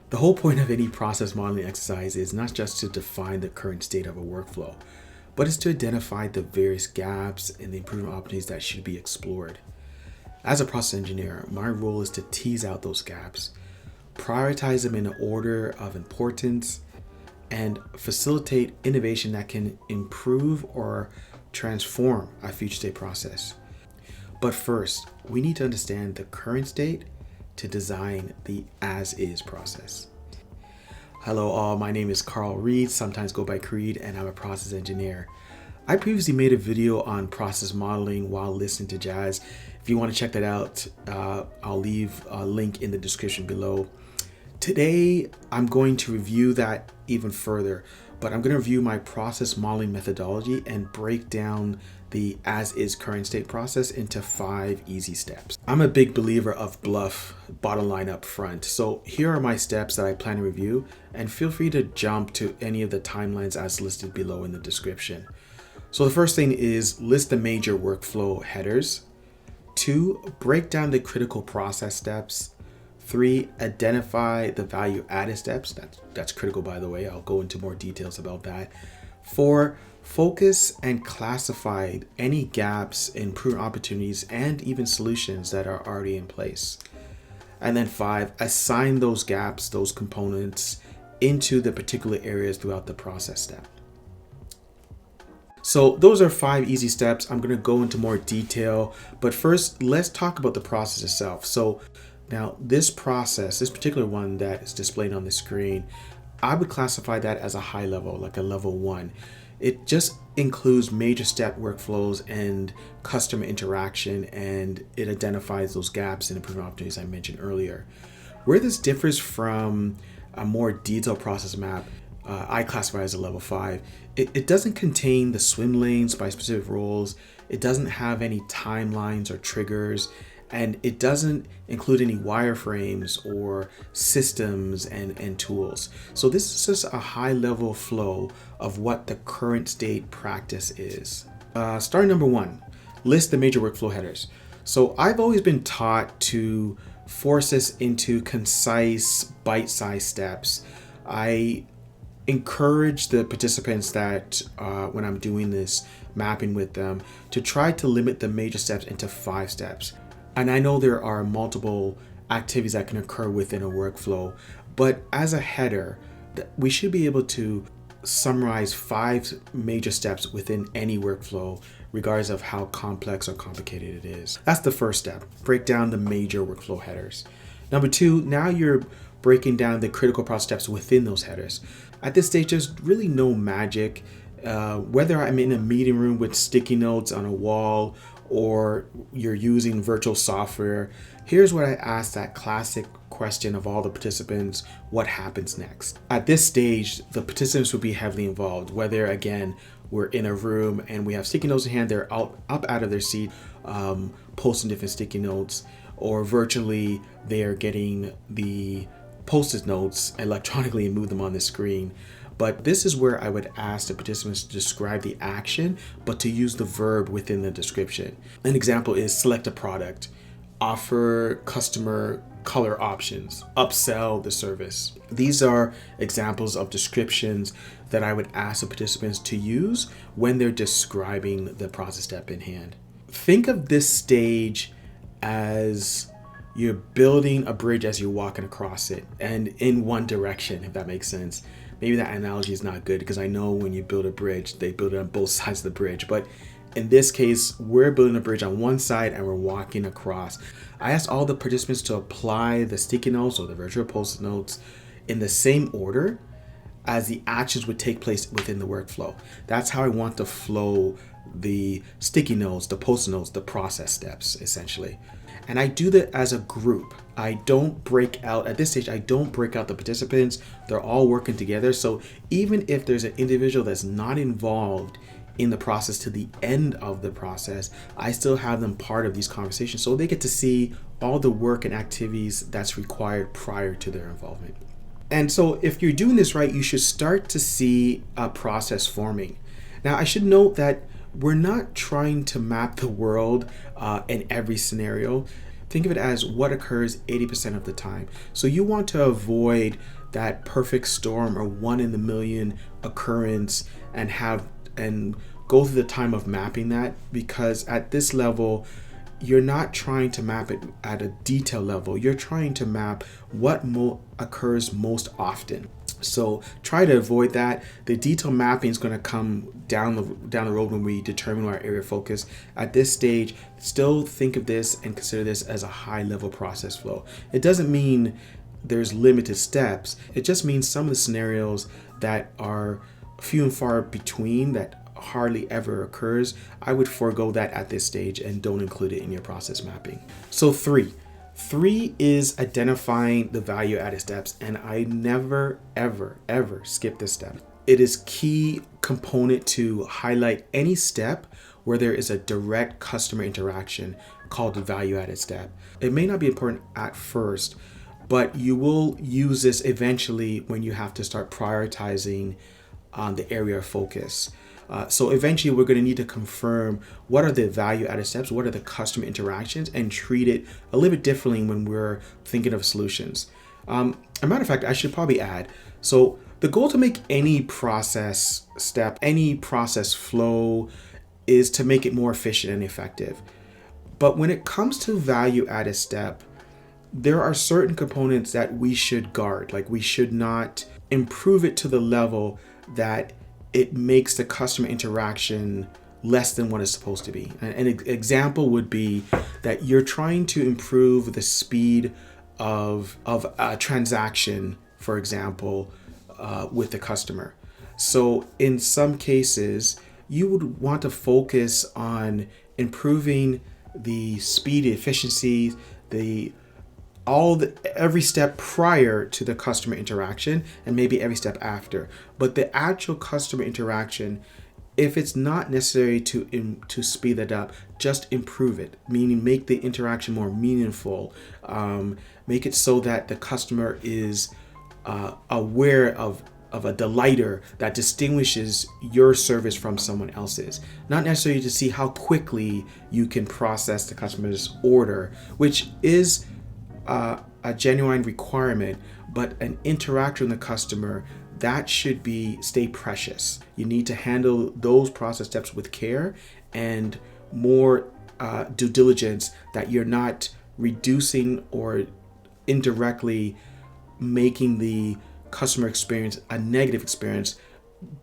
The whole point of any process modeling exercise is not just to define the current state of a workflow, but it's to identify the various gaps and the improvement opportunities that should be explored. As a process engineer, my role is to tease out those gaps, prioritize them in an order of importance, and facilitate innovation that can improve or transform a future state process. But first, we need to understand the current state to design the as-is process. Hello all, my name is Carl Reed, sometimes go by Creed, and I'm a process engineer. I previously made a video on process modeling while listening to jazz. If you want to check that out, I'll leave a link in the description below. Today, I'm going to review that even further, but I'm going to review my process modeling methodology and break down the as-is current state process into 5 easy steps. I'm a big believer of BLUF, bottom line up front. So here are my steps that I plan to review, and feel free to jump to any of the timelines as listed below in the description. So the first thing is list the major workflow headers. 2, break down the critical process steps. 3, identify the value added steps. That's critical, by the way. I'll go into more details about that. 4, focus and classify any gaps, improvement opportunities, and even solutions that are already in place. And then 5, assign those gaps, those components into the particular areas throughout the process step. So those are 5 easy steps. I'm going to go into more detail, but first let's talk about the process itself. So now this process, this particular one that is displayed on the screen, I would classify that as a high level, like a level 1. It just includes major step workflows and customer interaction, and it identifies those gaps and improvement opportunities I mentioned earlier. Where this differs from a more detailed process map, I classify as a level 5. It doesn't contain the swim lanes by specific roles. It doesn't have any timelines or triggers, and it doesn't include any wireframes or systems and tools. So this is just a high level flow of what the current state practice is. Start number 1, list the major workflow headers. So I've always been taught to force this into concise, bite-sized steps. I encourage the participants that when I'm doing this mapping with them to try to limit the major steps into 5 steps. And I know there are multiple activities that can occur within a workflow, but as a header, we should be able to summarize 5 major steps within any workflow, regardless of how complex or complicated it is. That's the first step. Break down the major workflow headers. Number 2, now you're breaking down the critical process steps within those headers. At this stage, there's really no magic. Whether I'm in a meeting room with sticky notes on a wall or you're using virtual software, here's what I ask that classic question of all the participants: what happens next? At this stage, the participants will be heavily involved, whether again, we're in a room and we have sticky notes in hand, they're up out of their seat, posting different sticky notes, or virtually they are getting the post-it notes electronically and move them on the screen. But this is where I would ask the participants to describe the action, but to use the verb within the description. An example is select a product, offer customer color options, upsell the service. These are examples of descriptions that I would ask the participants to use when they're describing the process step in hand. Think of this stage as you're building a bridge as you're walking across it, and in one direction, if that makes sense. Maybe that analogy is not good because I know when you build a bridge, they build it on both sides of the bridge. But in this case, we're building a bridge on one side and we're walking across. I asked all the participants to apply the sticky notes or the virtual post-it notes in the same order as the actions would take place within the workflow. That's how I want to flow the sticky notes, the post-it notes, the process steps, essentially. And I do that as a group. I don't break out, at this stage, I don't break out the participants. They're all working together. So even if there's an individual that's not involved in the process to the end of the process, I still have them part of these conversations so they get to see all the work and activities that's required prior to their involvement. And so if you're doing this right, you should start to see a process forming. Now, I should note that we're not trying to map the world in every scenario. think of it as what occurs 80% of the time. So you want to avoid that perfect storm or 1 in a million occurrence and go through the time of mapping that, because at this level, you're not trying to map it at a detail level. You're trying to map what occurs most often. So try to avoid that. The detail mapping is going to come down the road when we determine our area of focus. At this stage, still think of this and consider this as a high level process flow. It doesn't mean there's limited steps. It just means some of the scenarios that are few and far between, that hardly ever occurs, I would forego that at this stage and don't include it in your process mapping. So three is identifying the value added steps, and I never ever skip this step. It is key component to highlight any step where there is a direct customer interaction called the value added step. It may not be important at first, but you will use this eventually when you have to start prioritizing the area of focus. So eventually we're going to need to confirm what are the value added steps, what are the customer interactions, and treat it a little bit differently when we're thinking of solutions. A matter of fact, I should probably add, so the goal to make any process step, any process flow, is to make it more efficient and effective. But when it comes to value added step, there are certain components that we should guard. Like, we should not improve it to the level that it makes the customer interaction less than what it's supposed to be. An example would be that you're trying to improve the speed of a transaction, for example, with the customer. So in some cases, you would want to focus on improving the speed, efficiency, every step prior to the customer interaction, and maybe every step after. But the actual customer interaction, if it's not necessary to speed that up, just improve it, meaning make the interaction more meaningful. Make it so that the customer is aware of a delighter that distinguishes your service from someone else's. Not necessarily to see how quickly you can process the customer's order, which is a genuine requirement, but an interaction with the customer, that should stay precious. You need to handle those process steps with care and more due diligence, that you're not reducing or indirectly making the customer experience a negative experience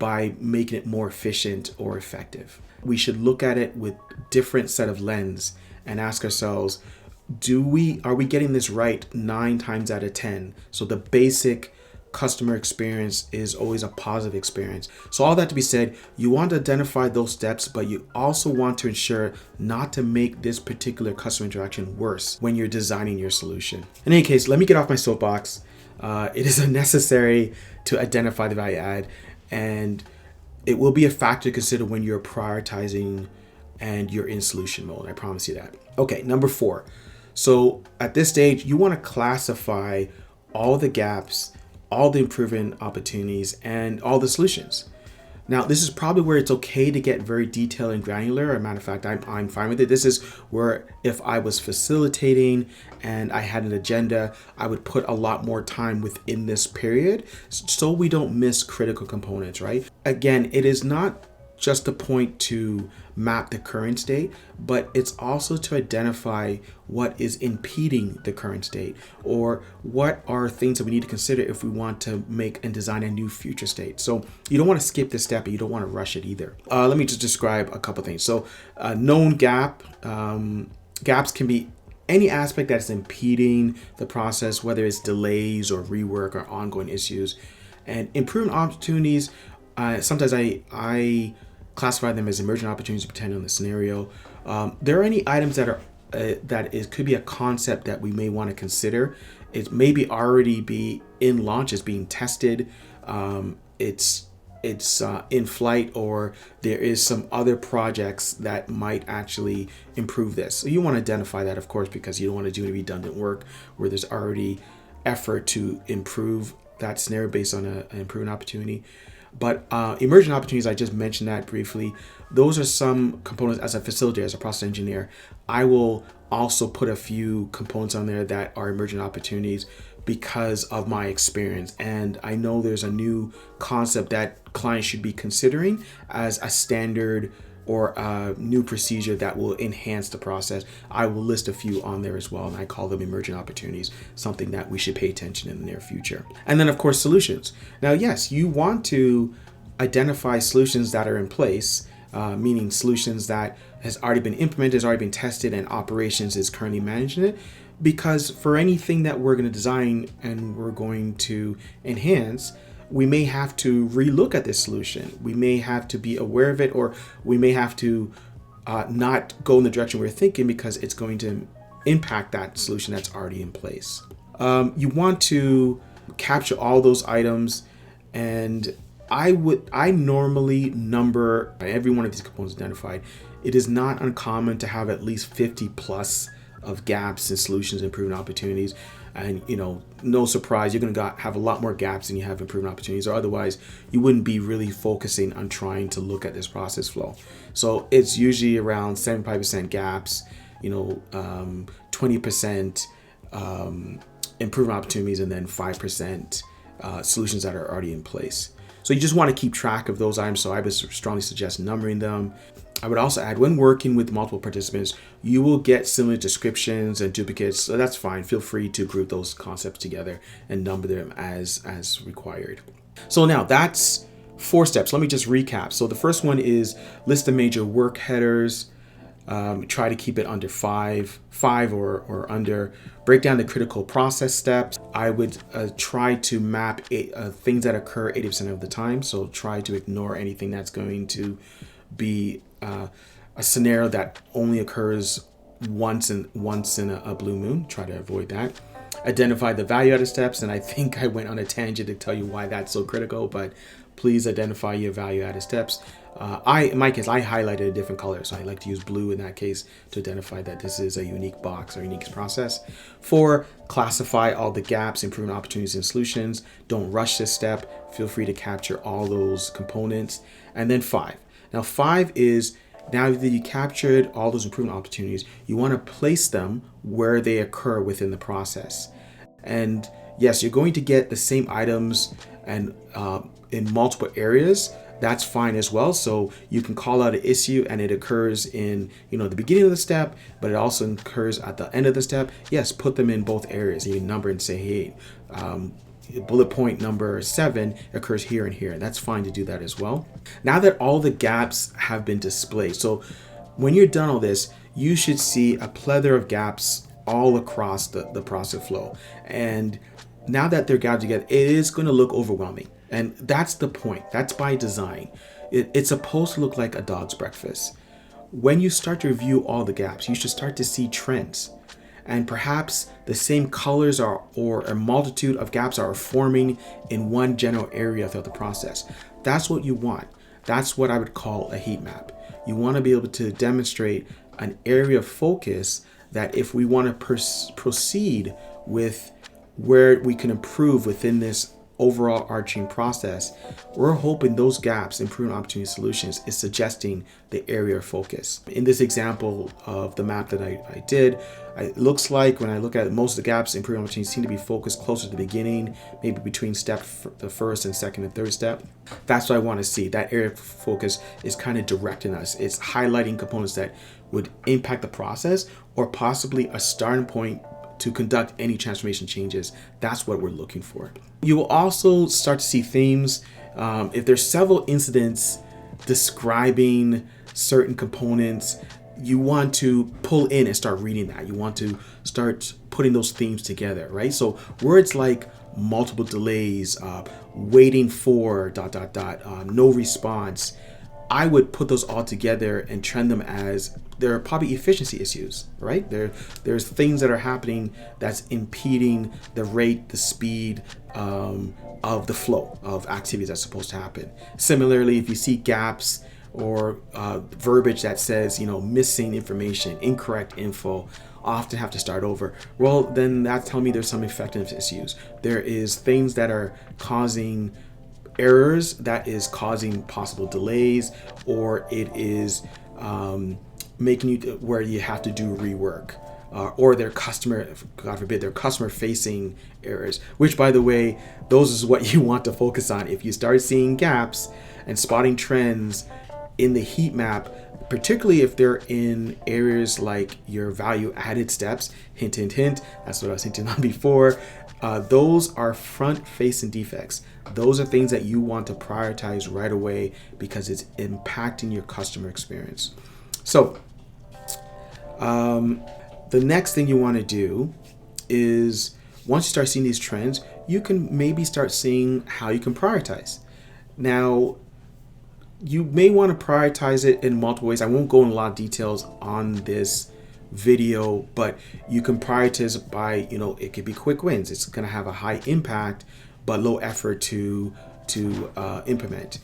by making it more efficient or effective. We should look at it with different set of lens and ask ourselves, are we getting this right 9 times out of 10? So the basic customer experience is always a positive experience. So all that to be said, you want to identify those steps, but you also want to ensure not to make this particular customer interaction worse when you're designing your solution. In any case, let me get off my soapbox. It is necessary to identify the value add, and it will be a factor to consider when you're prioritizing and you're in solution mode. I promise you that. Okay, number 4. So at this stage, you want to classify all the gaps, all the improvement opportunities, and all the solutions. Now, this is probably where it's okay to get very detailed and granular. As a matter of fact, I'm fine with it. This is where, if I was facilitating and I had an agenda, I would put a lot more time within this period so we don't miss critical components, right? Again, it is not just a point to map the current state, but it's also to identify what is impeding the current state, or what are things that we need to consider if we want to make and design a new future state. So you don't want to skip this step, but you don't want to rush it either. Let me just describe a couple things. So known gaps can be any aspect that's impeding the process, whether it's delays or rework or ongoing issues. And improvement opportunities, sometimes I classify them as emergent opportunities depending on the scenario. There are any items that could be a concept that we may want to consider. It maybe already be in launch, is being tested. It's in flight, or there is some other projects that might actually improve this. So you want to identify that, of course, because you don't want to do any redundant work where there's already effort to improve that scenario based on an improvement opportunity. But emergent opportunities, I just mentioned that briefly. Those are some components as a facilitator, as a process engineer. I will also put a few components on there that are emerging opportunities because of my experience. And I know there's a new concept that clients should be considering as a standard or a new procedure that will enhance the process. I will list a few on there as well, and I call them emerging opportunities, something that we should pay attention in the near future. And then of course, solutions. Now, yes, you want to identify solutions that are in place, meaning solutions that has already been implemented, has already been tested, and operations is currently managing it. Because for anything that we're going to design and we're going to enhance, we may have to relook at this solution. We may have to be aware of it, or we may have to not go in the direction we're thinking because it's going to impact that solution that's already in place. You want to capture all those items, and I normally number every one of these components identified. It is not uncommon to have at least 50 plus of gaps and solutions, improvement opportunities. And no surprise, you're going to have a lot more gaps than you have improvement opportunities, or otherwise you wouldn't be really focusing on trying to look at this process flow. So it's usually around 75% gaps, 20% improvement opportunities, and then 5% solutions that are already in place. So you just want to keep track of those items. So I would strongly suggest numbering them. I would also add, when working with multiple participants, you will get similar descriptions and duplicates. So that's fine. Feel free to group those concepts together and number them as required. So now that's 4 steps. Let me just recap. So the first one is list the major work headers. Try to keep it under five or under. Break down the critical process steps. I would try to map things that occur 80% of the time. So try to ignore anything that's going to be a scenario that only occurs once in a blue moon. Try to avoid that. Identify the value-added steps, and I think I went on a tangent to tell you why that's so critical, but please identify your value-added steps. In my case, I highlighted a different color, so I like to use blue in that case to identify that this is a unique box or unique process. 4, classify all the gaps, improvement opportunities, and solutions. Don't rush this step. Feel free to capture all those components. And then 5. Now 5 is, now that you captured all those improvement opportunities, you want to place them where they occur within the process. And yes, you're going to get the same items and in multiple areas. That's fine as well. So you can call out an issue and it occurs in the beginning of the step, but it also occurs at the end of the step. Yes, put them in both areas. You can number and say, hey, bullet point number 7 occurs here and here. That's fine to do that as well. Now that all the gaps have been displayed, so when you're done all this, you should see a plethora of gaps all across the process flow. And now that they're gathered together, it is going to look overwhelming. And that's the point. That's by design. It's supposed to look like a dog's breakfast. When you start to review all the gaps, you should start to see trends. And perhaps the same colors or a multitude of gaps are forming in one general area throughout the process. That's what you want. That's what I would call a heat map. You want to be able to demonstrate an area of focus that if we want to proceed with where we can improve within this overall arching process, we're hoping those gaps, improvement opportunity solutions, is suggesting the area of focus. In this example of the map that I did, it looks like when I look at it, most of the gaps, improvement opportunities seem to be focused closer to the beginning, maybe between the first and second and third step. That's what I want to see. That area of focus is kind of directing us. It's highlighting components that would impact the process or possibly a starting point to conduct any transformation changes. That's what we're looking for. You will also start to see themes. If there's several incidents describing certain components, you want to pull in and start reading that. You want to start putting those themes together, right? So words like multiple delays, waiting for ... no response, I would put those all together and trend them as there are probably efficiency issues, right? There's things that are happening that's impeding the rate, the speed of the flow of activities that's supposed to happen. Similarly, if you see gaps or verbiage that says, missing information, incorrect info, often have to start over, well, then that's telling me there's some effectiveness issues. There is things that are causing errors, that is causing possible delays, or it is making you where you have to do rework. or their customer, God forbid, their customer facing areas, which by the way, those is what you want to focus on. If you start seeing gaps and spotting trends in the heat map, particularly if they're in areas like your value added steps, hint, hint, hint, that's what I was hinting on before, those are front facing defects. Those are things that you want to prioritize right away because it's impacting your customer experience. So the next thing you want to do is, once you start seeing these trends, you can maybe start seeing how you can prioritize. Now, you may want to prioritize it in multiple ways. I won't go in a lot of details on this video, but you can prioritize it by, it could be quick wins. It's going to have a high impact, but low effort to implement.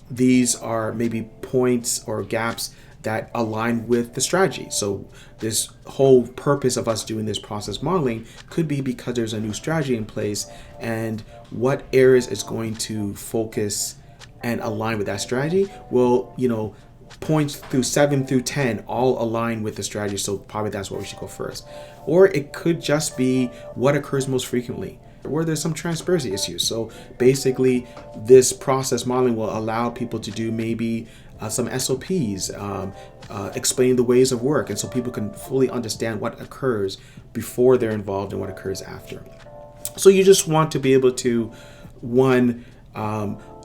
These are maybe points or gaps that align with the strategy. So this whole purpose of us doing this process modeling could be because there's a new strategy in place, and what areas is going to focus and align with that strategy. Well, points through 7 through 10 all align with the strategy, so probably that's where we should go first. Or it could just be what occurs most frequently, where there's some transparency issues. So basically, this process modeling will allow people to do maybe some SOPs, explain the ways of work, and so people can fully understand what occurs before they're involved and what occurs after. So you just want to be able to, one,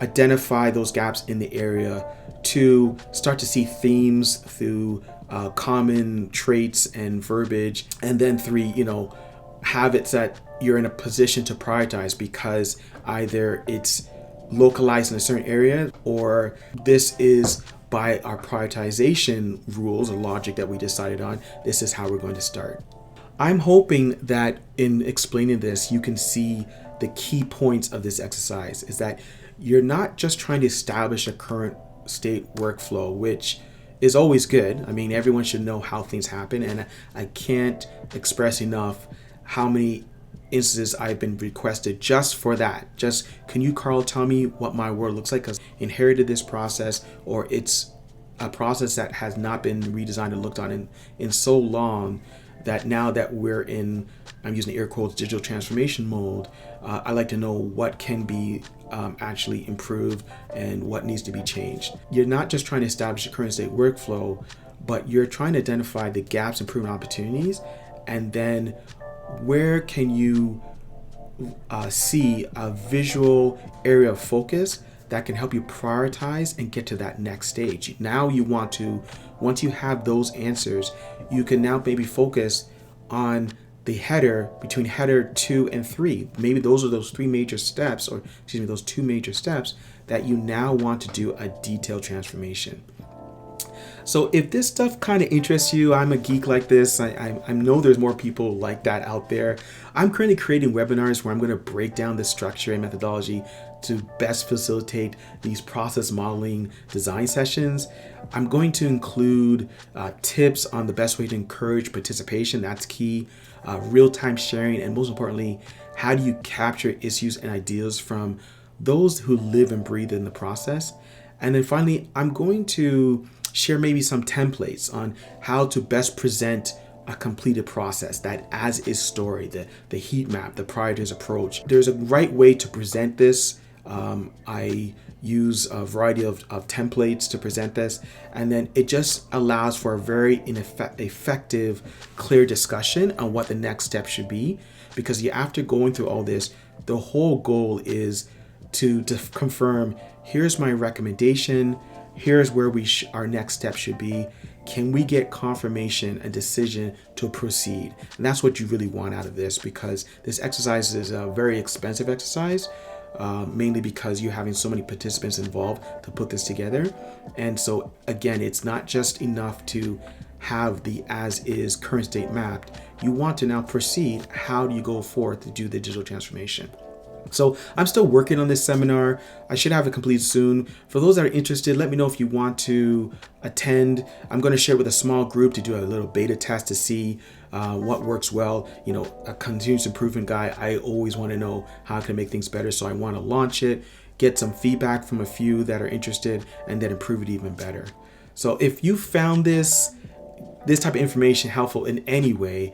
identify those gaps in the area, two, start to see themes through common traits and verbiage, and then three, have it that you're in a position to prioritize because either it's localized in a certain area, or this is by our prioritization rules or logic that we decided on, this is how we're going to start. I'm hoping that in explaining this, you can see the key points of this exercise is that you're not just trying to establish a current state workflow, which is always good. I mean, everyone should know how things happen, and I can't express enough how many instances I've been requested just for that. Just, can you, Carl, tell me what my world looks like? Because I inherited this process, or it's a process that has not been redesigned and looked on in so long that now that we're in, I'm using air quotes, digital transformation mode, I like to know what can be actually improved and what needs to be changed. You're not just trying to establish a current state workflow, but you're trying to identify the gaps, improvement opportunities, and then where can you see a visual area of focus that can help you prioritize and get to that next stage. Now you want to, once you have those answers, you can now maybe focus on the header between header 2 and 3. Maybe those are those 3 major steps, or excuse me, those 2 major steps that you now want to do a detailed transformation. So if this stuff kind of interests you, I'm a geek like this. I know there's more people like that out there. I'm currently creating webinars where I'm going to break down the structure and methodology to best facilitate these process modeling design sessions. I'm going to include tips on the best way to encourage participation. That's key. Real-time sharing, and most importantly, how do you capture issues and ideas from those who live and breathe in the process. And then finally, I'm going to share maybe some templates on how to best present a completed process, that as-is story, the heat map, the priorities approach. There's a right way to present this. I use a variety of templates to present this, and then it just allows for a very effective, clear discussion on what the next step should be. Because after going through all this, the whole goal is to confirm, here's my recommendation, here's where our next step should be. Can we get confirmation and decision to proceed? And that's what you really want out of this, because this exercise is a very expensive exercise, mainly because you're having so many participants involved to put this together. And so again, it's not just enough to have the as-is current state mapped. You want to now proceed. How do you go forth to do the digital transformation? So I'm still working on this seminar. I should have it complete soon. For those that are interested, let me know if you want to attend. I'm going to share with a small group to do a little beta test to see what works well. You know, a continuous improvement guy, I always want to know how I can make things better. So I want to launch it, get some feedback from a few that are interested, and then improve it even better. So if you found this this type of information helpful in any way,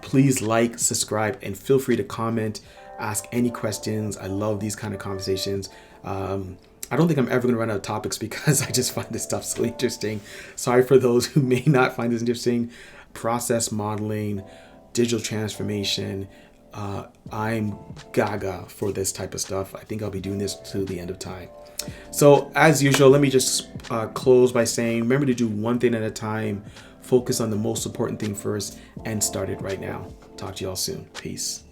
please like, subscribe, and feel free to comment, ask any questions. I love these kind of conversations. I don't think I'm ever going to run out of topics because I just find this stuff so interesting. Sorry for those who may not find this interesting. Process modeling, digital transformation. I'm gaga for this type of stuff. I think I'll be doing this to the end of time. So as usual, let me just close by saying, remember to do one thing at a time, focus on the most important thing first, and start it right now. Talk to y'all soon. Peace.